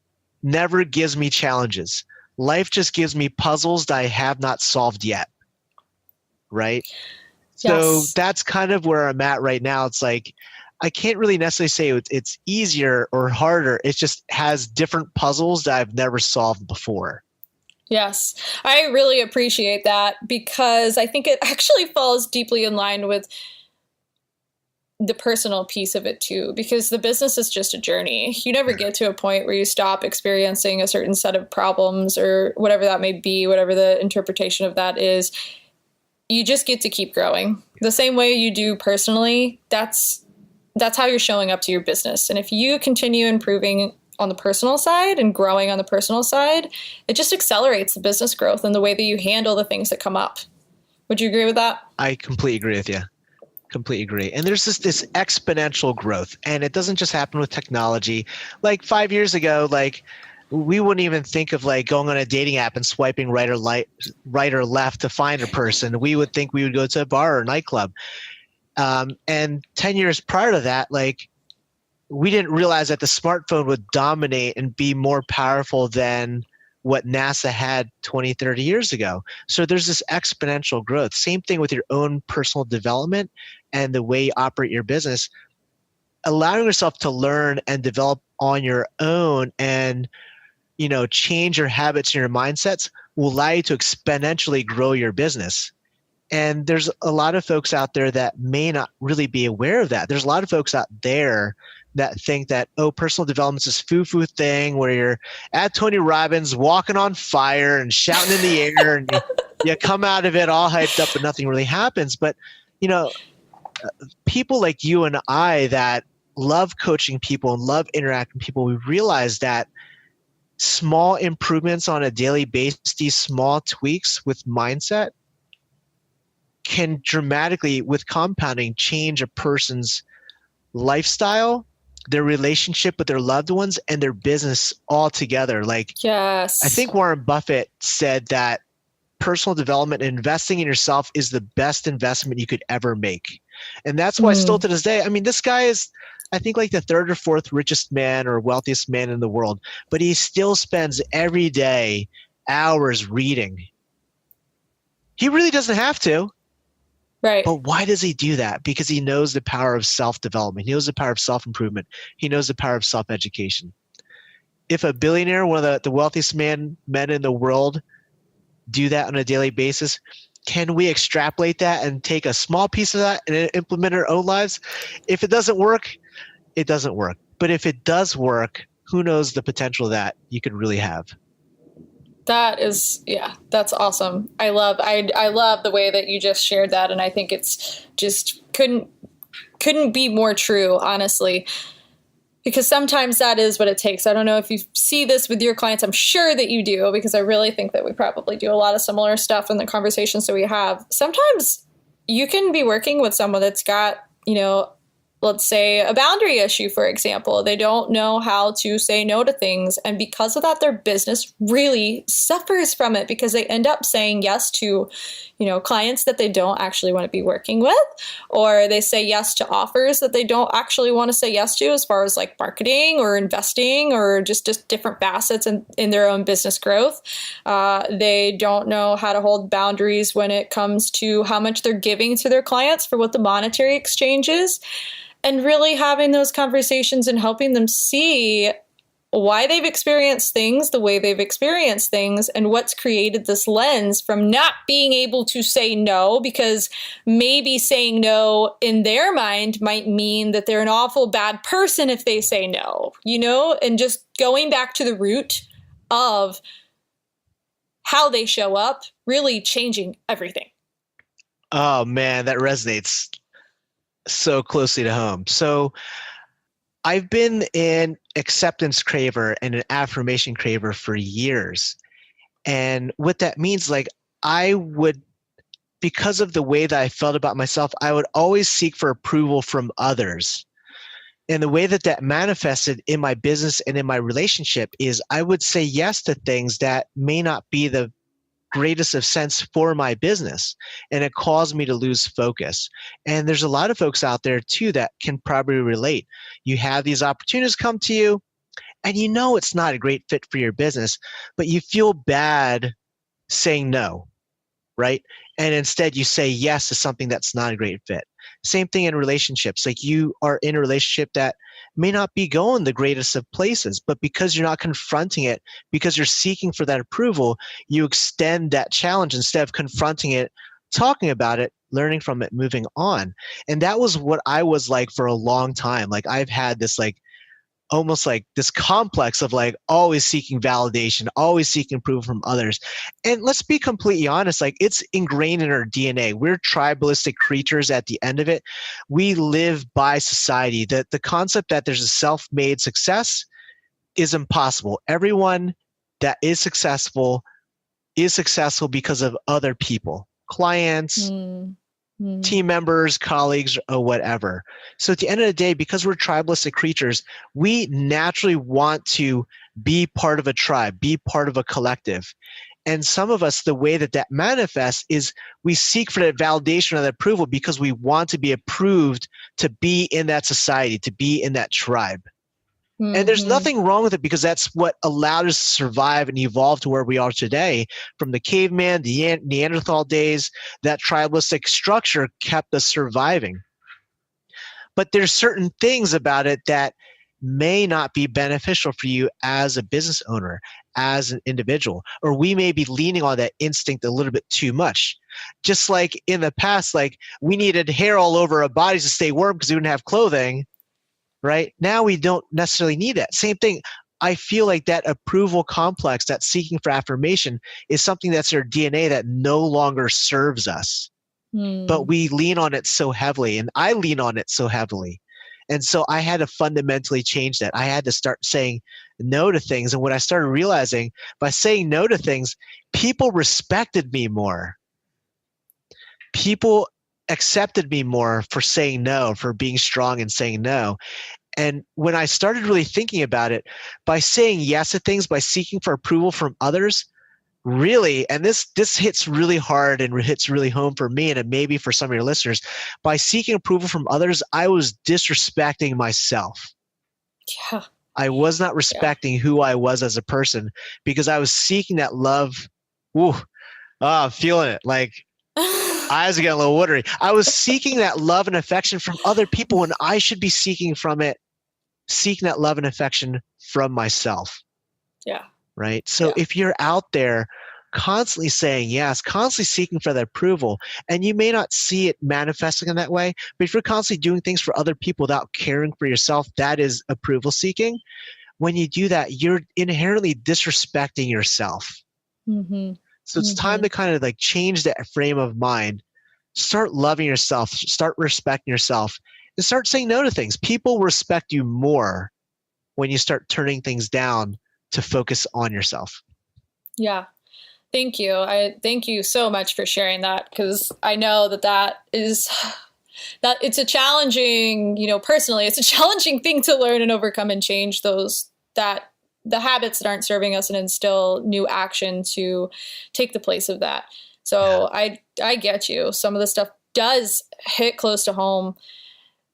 never gives me challenges. Life just gives me puzzles that I have not solved yet. Right? So that's kind of where I'm at right now. It's like, I can't really necessarily say it's easier or harder. It just has different puzzles that I've never solved before. Yes, I really appreciate that because I think it actually falls deeply in line with the personal piece of it too, because the business is just a journey. You never get to a point where you stop experiencing a certain set of problems or whatever that may be, whatever the interpretation of that is. You just get to keep growing. The same way you do personally, that's how you're showing up to your business. And if you continue improving on the personal side and growing on the personal side, it just accelerates the business growth and the way that you handle the things that come up. Would you agree with that? I completely agree with you. Completely agree. And there's this exponential growth, and it doesn't just happen with technology. Like 5 years ago, like we wouldn't even think of like going on a dating app and swiping right or left to find a person. We would think we would go to a bar or a nightclub. And 10 years prior to that, like we didn't realize that the smartphone would dominate and be more powerful than what NASA had 20, 30 years ago. So there's this exponential growth. Same thing with your own personal development and the way you operate your business. Allowing yourself to learn and develop on your own and, change your habits and your mindsets will allow you to exponentially grow your business. And there's a lot of folks out there that may not really be aware of that. There's a lot of folks out there that think that, personal development is this foo-foo thing where you're at Tony Robbins walking on fire and shouting in the air and you come out of it all hyped up but nothing really happens. But, people like you and I that love coaching people and love interacting with people, we realize that small improvements on a daily basis, these small tweaks with mindset can dramatically, with compounding, change a person's lifestyle, their relationship with their loved ones, and their business altogether. Like, yes, I think Warren Buffett said that personal development and investing in yourself is the best investment you could ever make. And that's why still to this day, I mean, this guy is, I think, like the third or fourth richest man or wealthiest man in the world, but he still spends every day hours reading. He really doesn't have to. Right. But why does he do that? Because he knows the power of self-development. He knows the power of self-improvement. He knows the power of self-education. if a billionaire, one of the wealthiest men in the world, do that on a daily basis, can we extrapolate that and take a small piece of that and implement our own lives? If it doesn't work, it doesn't work. But if it does work, who knows the potential that you could really have. That's awesome. I love the way that you just shared that. And I think it's just couldn't be more true, honestly, because sometimes that is what it takes. I don't know if you see this with your clients. I'm sure that you do, because I really think that we probably do a lot of similar stuff in the conversations that we have. Sometimes you can be working with someone that's got, let's say a boundary issue, for example. They don't know how to say no to things. And because of that, their business really suffers from it, because they end up saying yes to, clients that they don't actually want to be working with, or they say yes to offers that they don't actually want to say yes to, as far as like marketing or investing or just different facets in their own business growth. They don't know how to hold boundaries when it comes to how much they're giving to their clients for what the monetary exchange is. And really having those conversations and helping them see why they've experienced things the way they've experienced things, and what's created this lens from not being able to say no, because maybe saying no in their mind might mean that they're an awful bad person if they say no, and just going back to the root of how they show up, really changing everything. Oh man, that resonates so closely to home. So I've been an acceptance craver and an affirmation craver for years. And what that means, because of the way that I felt about myself, I would always seek for approval from others. And the way that manifested in my business and in my relationship is I would say yes to things that may not be the greatest of sense for my business, and it caused me to lose focus. And there's a lot of folks out there too that can probably relate. You have these opportunities come to you, and it's not a great fit for your business, but you feel bad saying no, right? And instead you say yes to something that's not a great fit. Same thing in relationships. Like, you are in a relationship that may not be going the greatest of places, but because you're not confronting it, because you're seeking for that approval, you extend that challenge instead of confronting it, talking about it, learning from it, moving on. And that was what I was like for a long time. Like, I've had this almost like this complex of always seeking validation, always seeking approval from others. And let's be completely honest, it's ingrained in our DNA. We're tribalistic creatures at the end of it. We live by society. The concept that there's a self-made success is impossible. Everyone that is successful because of other people, clients, team members, colleagues, or whatever. So at the end of the day, because we're tribalistic creatures, we naturally want to be part of a tribe, be part of a collective. And some of us, the way that manifests is we seek for that validation or that approval because we want to be approved to be in that society, to be in that tribe. And there's nothing wrong with it, because that's what allowed us to survive and evolve to where we are today. From the caveman, the Neanderthal days, that tribalistic structure kept us surviving. But there's certain things about it that may not be beneficial for you as a business owner, as an individual, or we may be leaning on that instinct a little bit too much. Just like in the past, we needed hair all over our bodies to stay warm because we didn't have clothing. Right? Now we don't necessarily need that. Same thing. I feel like that approval complex, that seeking for affirmation, is something that's our DNA that no longer serves us. But we lean on it so heavily, and I lean on it so heavily. And so I had to fundamentally change that. I had to start saying no to things. And what I started realizing, by saying no to things, people respected me more. People accepted me more for saying no, for being strong and saying no. And when I started really thinking about it, by saying yes to things, by seeking for approval from others, really, and this hits really hard and hits really home for me, and maybe for some of your listeners, by seeking approval from others, I was disrespecting myself. Yeah. I was not respecting who I was as a person, because I was seeking that love. Ooh, I'm feeling it. Eyes are getting a little watery. I was seeking that love and affection from other people when I should be seeking that love and affection from myself. Yeah. right? So if you're out there constantly saying yes, constantly seeking for that approval, and you may not see it manifesting in that way, but if you're constantly doing things for other people without caring for yourself, that is approval seeking. When you do that, you're inherently disrespecting yourself. Mm-hmm. So it's time to kind of like change that frame of mind, start loving yourself, start respecting yourself, and start saying no to things. People respect you more when you start turning things down to focus on yourself. Yeah. Thank you. I thank you so much for sharing that, because I know that it's a challenging, personally, it's a challenging thing to learn and overcome and change the habits that aren't serving us and instill new action to take the place of that. So I get you. Some of the stuff does hit close to home.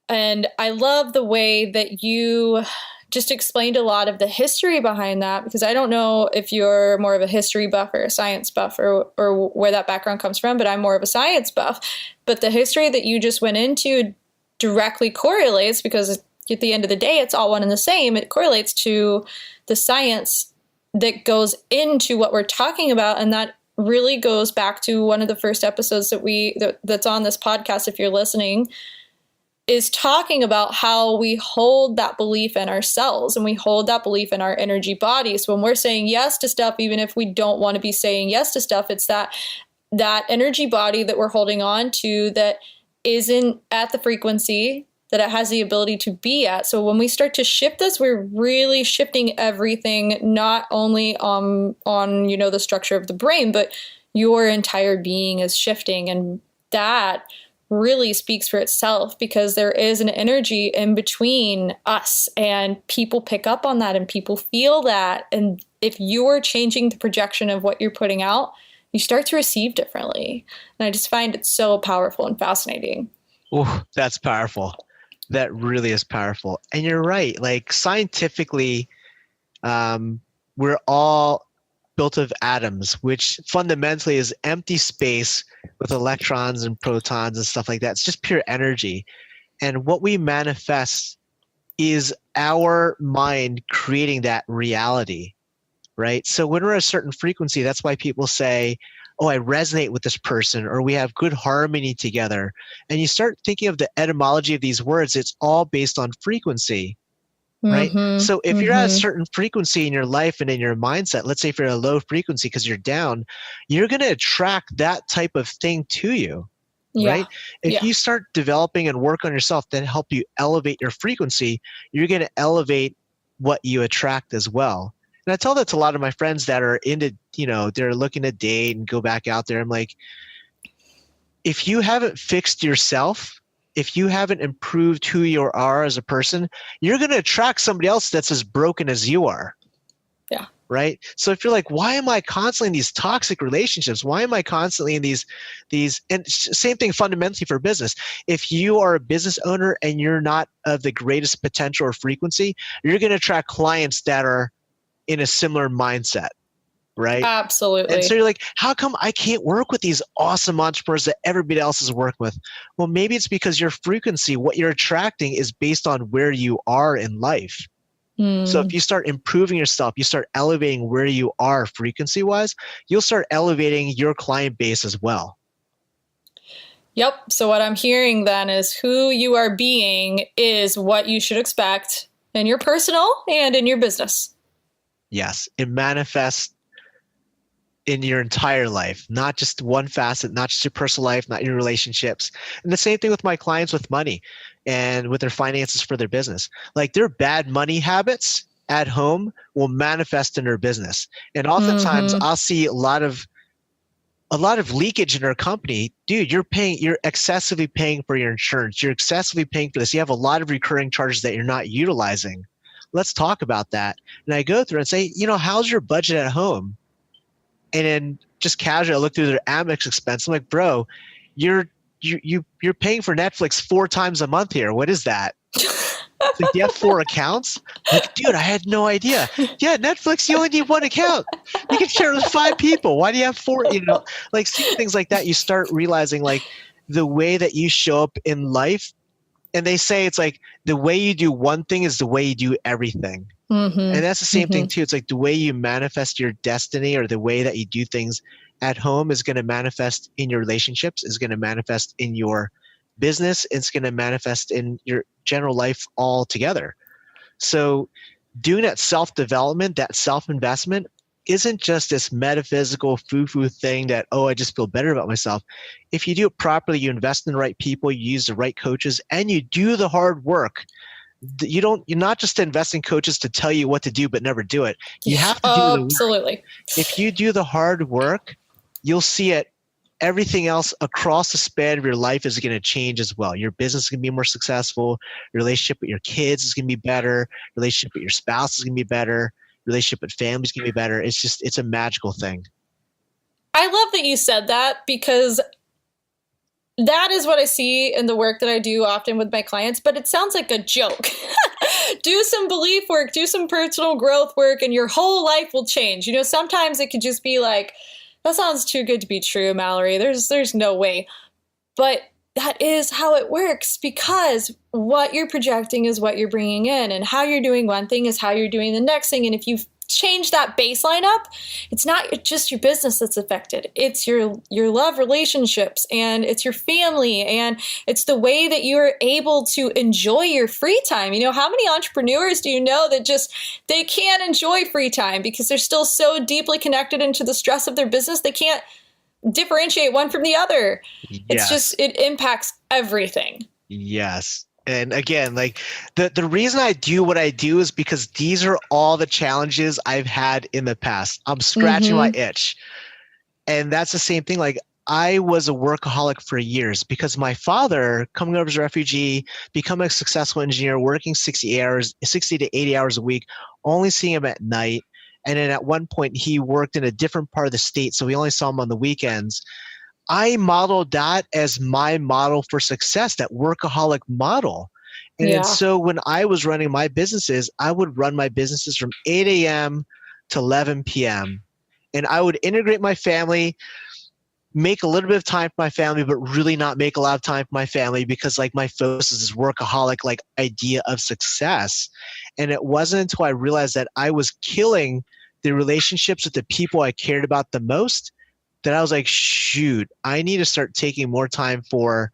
And I love the way that you just explained a lot of the history behind that, because I don't know if you're more of a history buff or a science buff or where that background comes from, but I'm more of a science buff. But the history that you just went into directly correlates, because at the end of the day, it's all one and the same. It correlates to the science that goes into what we're talking about. And that really goes back to one of the first episodes that's on this podcast, if you're listening, is talking about how we hold that belief in ourselves and we hold that belief in our energy body. So when we're saying yes to stuff, even if we don't want to be saying yes to stuff, it's that energy body that we're holding on to that isn't at the frequency that it has the ability to be at. So when we start to shift this, we're really shifting everything, not only on the structure of the brain, but your entire being is shifting. And that really speaks for itself, because there is an energy in between us, and people pick up on that and people feel that. And if you're changing the projection of what you're putting out, you start to receive differently. And I just find it so powerful and fascinating. Oh, that's powerful. That really is powerful. And you're right. Like scientifically, we're all built of atoms, which fundamentally is empty space with electrons and protons and stuff like that. It's just pure energy. And what we manifest is our mind creating that reality, right? So when we're at a certain frequency, that's why people say, oh, I resonate with this person, or we have good harmony together. And you start thinking of the etymology of these words, it's all based on frequency, right? So if you're at a certain frequency in your life and in your mindset, let's say if you're at a low frequency because you're down, you're going to attract that type of thing to you, right? If you start developing and work on yourself that help you elevate your frequency, you're going to elevate what you attract as well. And I tell that to a lot of my friends that are into, they're looking to date and go back out there. I'm like, if you haven't fixed yourself, if you haven't improved who you are as a person, you're going to attract somebody else that's as broken as you are. Yeah. Right? So if you're like, why am I constantly in these toxic relationships? Why am I constantly in these, and same thing fundamentally for business. If you are a business owner and you're not of the greatest potential or frequency, you're going to attract clients that are in a similar mindset, right? Absolutely. And so you're like, how come I can't work with these awesome entrepreneurs that everybody else is working with? Well, maybe it's because your frequency, what you're attracting is based on where you are in life. So if you start improving yourself, you start elevating where you are frequency-wise, you'll start elevating your client base as well. Yep. So what I'm hearing then is who you are being is what you should expect in your personal and in your business. Yes, it manifests in your entire life, not just one facet, not just your personal life, not your relationships. And the same thing with my clients with money and with their finances for their business. Like their bad money habits at home will manifest in their business. And oftentimes I'll see a lot of leakage in our company. Dude, you're excessively paying for your insurance. You're excessively paying for this. You have a lot of recurring charges that you're not utilizing. Let's talk about that. And I go through and say, how's your budget at home? And then just casually, I look through their Amex expense. I'm like, bro, you're paying for Netflix 4 times a month here. What is that? Like, do you have 4 accounts? Like, dude, I had no idea. Yeah, Netflix, you only need 1 account. You can share it with 5 people. Why do you have 4? Like seeing things like that, you start realizing like the way that you show up in life. And they say it's like the way you do one thing is the way you do everything. And that's the same thing too. It's like the way you manifest your destiny or the way that you do things at home is going to manifest in your relationships, is going to manifest in your business, it's going to manifest in your general life altogether. So doing that self-development, that self-investment isn't just this metaphysical foo-foo thing that, oh, I just feel better about myself. If you do it properly, you invest in the right people, you use the right coaches, and you do the hard work. You're not just investing coaches to tell you what to do but never do it. You have to do the work. Absolutely. If you do the hard work, you'll see it. Everything else across the span of your life is going to change as well. Your business is going to be more successful. Your relationship with your kids is going to be better. Relationship with your spouse is going to be better. Relationship with family is going to be better. It's a magical thing. I love that you said that, because that is what I see in the work that I do often with my clients, but it sounds like a joke. Do some belief work, do some personal growth work, and your whole life will change. You know, sometimes it could just be like, that sounds too good to be true, Mallory. There's no way. But that is how it works, because what you're projecting is what you're bringing in, and how you're doing one thing is how you're doing the next thing. And if you change that baseline up, it's not just your business that's affected. It's your love relationships, and it's your family, and it's the way that you're able to enjoy your free time. You know, how many entrepreneurs do you know that just, they can't enjoy free time because they're still so deeply connected into the stress of their business, they can't differentiate one from the other. Yes. It's just, it impacts everything. Yes. And again, like the reason I do what I do is because these are all the challenges I've had in the past. I'm scratching my itch. And that's the same thing. Like, I was a workaholic for years because my father, coming over as a refugee, becoming a successful engineer, working 60 to 80 hours a week, only seeing him at night. And then at one point he worked in a different part of the state, so we only saw him on the weekends. I modeled that as my model for success, that workaholic model. And so when I was running my businesses, I would run my businesses from 8 a.m. to 11 p.m. And I would integrate my family, make a little bit of time for my family, but really not make a lot of time for my family, because like my focus is this workaholic like idea of success. And it wasn't until I realized that I was killing the relationships with the people I cared about the most that I was like, shoot, I need to start taking more time for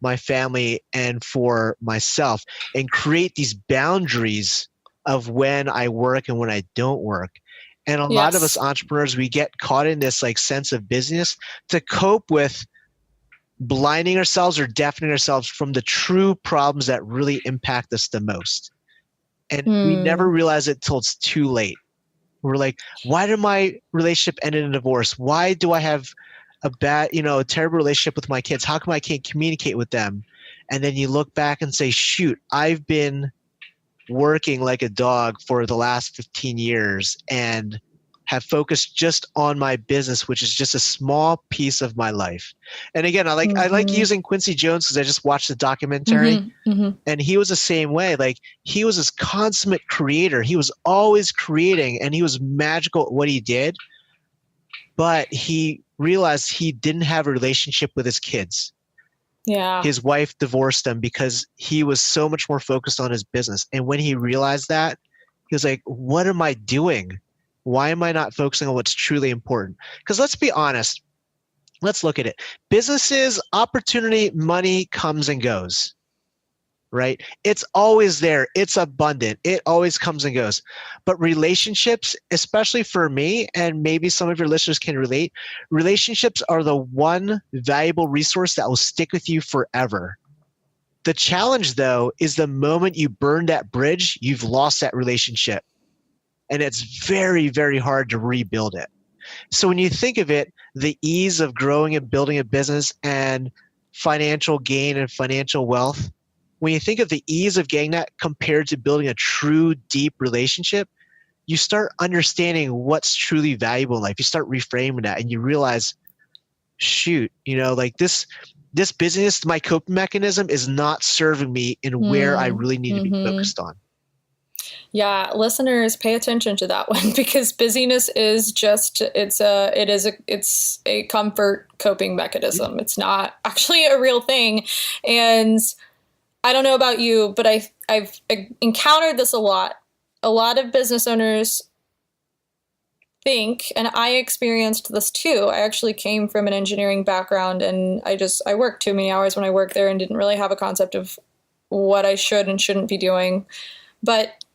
my family and for myself, and create these boundaries of when I work and when I don't work. And a lot of us entrepreneurs, we get caught in this like sense of busyness to cope with blinding ourselves or deafening ourselves from the true problems that really impact us the most. And we never realize it till it's too late. We're like, why did my relationship end in a divorce? Why do I have a bad, a terrible relationship with my kids? How come I can't communicate with them? And then you look back and say, shoot, I've been working like a dog for the last 15 years and have focused just on my business, which is just a small piece of my life. And again, I like using Quincy Jones because I just watched the documentary, and he was the same way. Like, he was this consummate creator. He was always creating, and he was magical at what he did. But he realized he didn't have a relationship with his kids. Yeah. His wife divorced him because he was so much more focused on his business. And when he realized that, he was like, what am I doing? Why am I not focusing on what's truly important? Because let's be honest. Let's look at it. Businesses, opportunity, money comes and goes, right? It's always there. It's abundant. It always comes and goes. But relationships, especially for me, and maybe some of your listeners can relate, relationships are the one valuable resource that will stick with you forever. The challenge, though, is the moment you burn that bridge, you've lost that relationship. And it's very, very hard to rebuild it. So when you think of it, the ease of growing and building a business and financial gain and financial wealth, when you think of the ease of getting that compared to building a true, deep relationship, you start understanding what's truly valuable in life. You start reframing that, and you realize, shoot, like this business, my coping mechanism is not serving me in where I really need to be focused on. Yeah, listeners, pay attention to that one, because busyness is just, it's a comfort coping mechanism. It's not actually a real thing. And I don't know about you, but I've encountered this a lot. A lot of business owners think, and I experienced this too. I actually came from an engineering background, and I worked too many hours when I worked there and didn't really have a concept of what I should and shouldn't be doing. But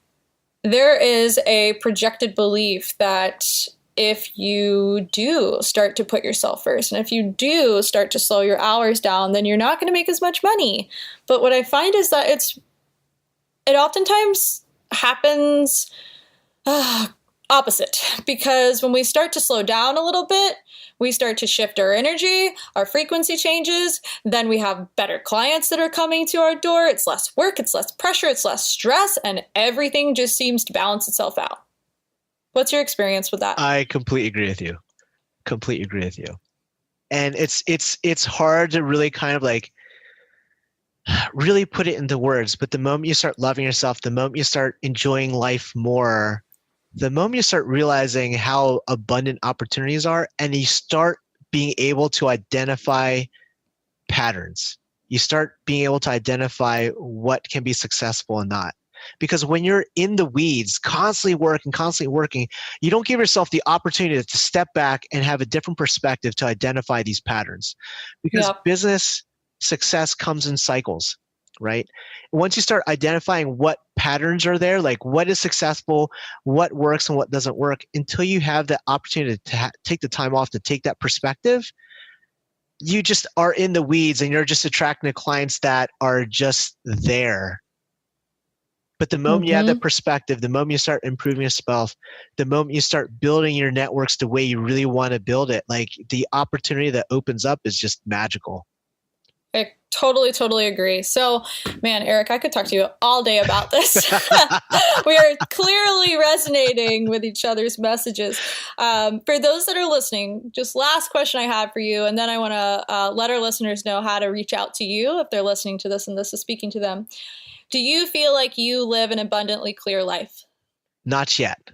there is a projected belief that if you do start to put yourself first, and if you do start to slow your hours down, then you're not going to make as much money. But what I find is that it oftentimes happens opposite, because when we start to slow down a little bit, we start to shift our energy, our frequency changes, then we have better clients that are coming to our door. It's less work, it's less pressure, it's less stress, and everything just seems to balance itself out. What's your experience with that? I completely agree with you. Completely agree with you. And it's hard to really kind of like really put it into words, but the moment you start loving yourself, the moment you start enjoying life more, the moment you start realizing how abundant opportunities are, and you start being able to identify patterns, you start being able to identify what can be successful and not. Because when you're in the weeds, constantly working, you don't give yourself the opportunity to step back and have a different perspective to identify these patterns. Because business success comes in cycles, right? Once you start identifying what patterns are there, like what is successful, what works and what doesn't work, until you have the opportunity to take the time off to take that perspective, you just are in the weeds and you're just attracting the clients that are just there. But the moment you have that perspective, the moment you start improving yourself, the moment you start building your networks the way you really want to build it, like the opportunity that opens up is just magical. I totally agree. So, man, Eric, I could talk to you all day about this. We are clearly resonating with each other's messages. For those that are listening, just last question I have for you, and then I want to let our listeners know how to reach out to you if they're listening to this and this is speaking to them. Do you feel like you live an abundantly clear life? Not yet.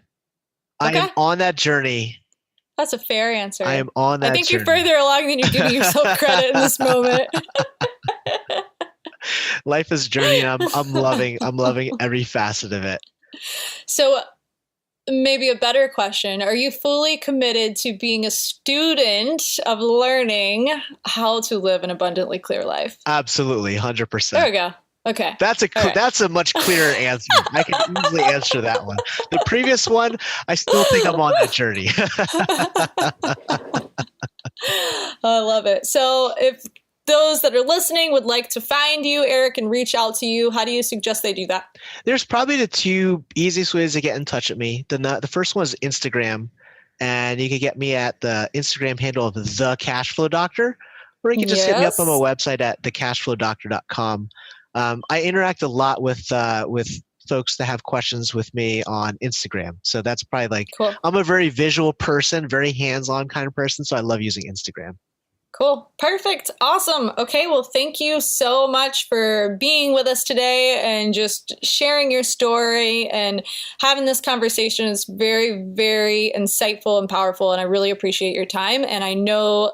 Okay. I am on that journey. That's a fair answer. I am on that journey. I think you're further along than you're giving yourself credit in this moment. Life is a journey, and I'm loving every facet of it. So maybe a better question. Are you fully committed to being a student of learning how to live an abundantly clear life? Absolutely, 100%. There we go. Okay. That's a much clearer answer. I can easily answer that one. The previous one, I still think I'm on that journey. I love it. So if those that are listening would like to find you, Eric, and reach out to you, how do you suggest they do that? There's probably the two easiest ways to get in touch with me. The first one is Instagram, and you can get me at the Instagram handle of The Cashflow Doctor, or you can just hit me up on my website at thecashflowdoctor.com. I interact a lot with folks that have questions with me on Instagram. So that's probably like, cool. I'm a very visual person, very hands-on kind of person. So I love using Instagram. Cool. Perfect. Awesome. Okay. Well, thank you so much for being with us today and just sharing your story and having this conversation. Is very, very insightful and powerful. And I really appreciate your time. And I know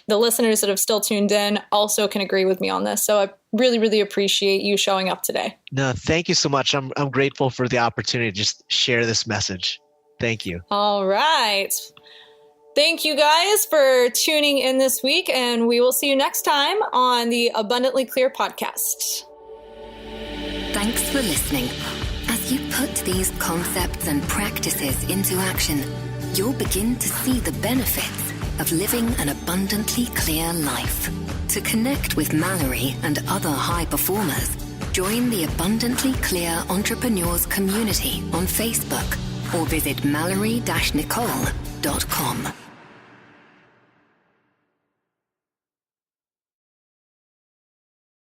the listeners that have still tuned in also can agree with me on this. So I really, really appreciate you showing up today. No, thank you so much. I'm grateful for the opportunity to just share this message. Thank you. All right. Thank you guys for tuning in this week, and we will see you next time on the Abundantly Clear podcast. Thanks for listening. As you put these concepts and practices into action, you'll begin to see the benefits of living an abundantly clear life. To connect with Mallory and other high performers, join the Abundantly Clear Entrepreneurs community on Facebook or visit mallory-nicole.com.